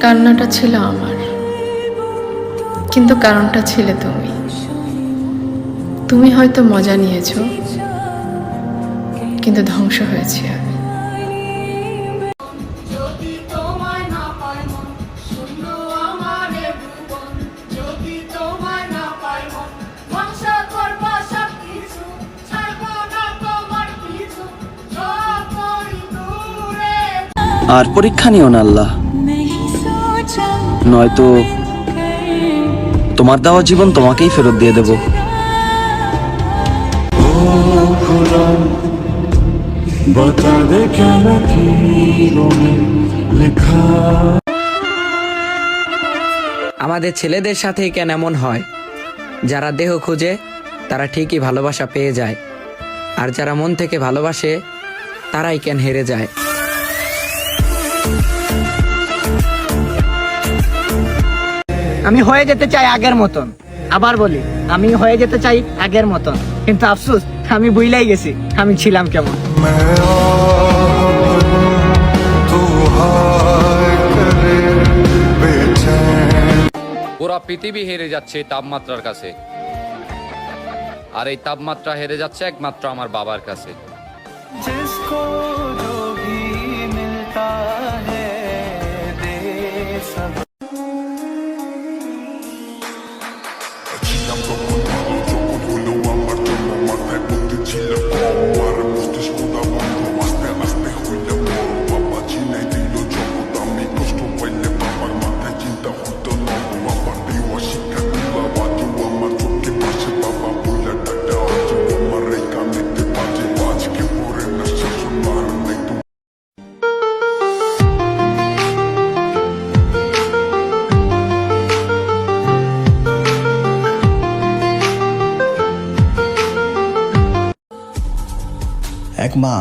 কান্নাটা ছিল আমার, কিন্তু কারণটা ছিলে তুমি। তুমি হয়তো মজা নিয়েছো, কিন্তু ধ্বংস হয়েছি আমি। আর পরীক্ষা নিও না আল্লাহ, নয়তো তোমার দেওয়া জীবন তোমাকেই ফেরত দিয়ে দেব। আমাদের ছেলেদের সাথেই কেন এমন হয়? যারা দেহ খুঁজে তারা ঠিকই ভালোবাসা পেয়ে যায়, আর যারা মন থেকে ভালোবাসে তারাই কেন হেরে যায়। আমি হয়ে যেতে চাই আগের মতন, আবার বলি আমি হয়ে যেতে চাই আগের মতন, কিন্তু আফসোস আমি ভুলেই গেছি আমি ছিলাম কেমন। পুরা পৃথিবী হেরে যাচ্ছে তাপমাত্রার কাছে, আর এই তাপমাত্রা হেরে যাচ্ছে একমাত্র আমার বাবার কাছে। এক মা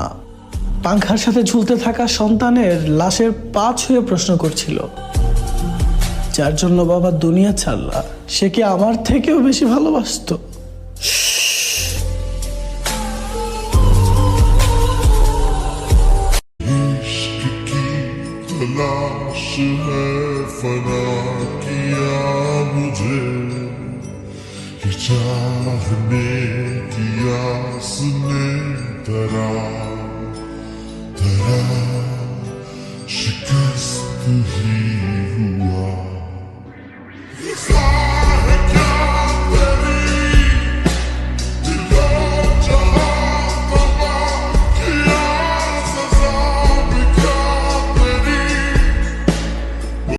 পাংখার সাথে ঝুলতে থাকা সন্তানের লাশের পা ছুঁয়ে প্রশ্ন করছিল, যার জন্য বাবা দুনিয়া ছাড়লা সে কি আমার থেকেও বেশি ভালোবাসতো? शिकस्त ही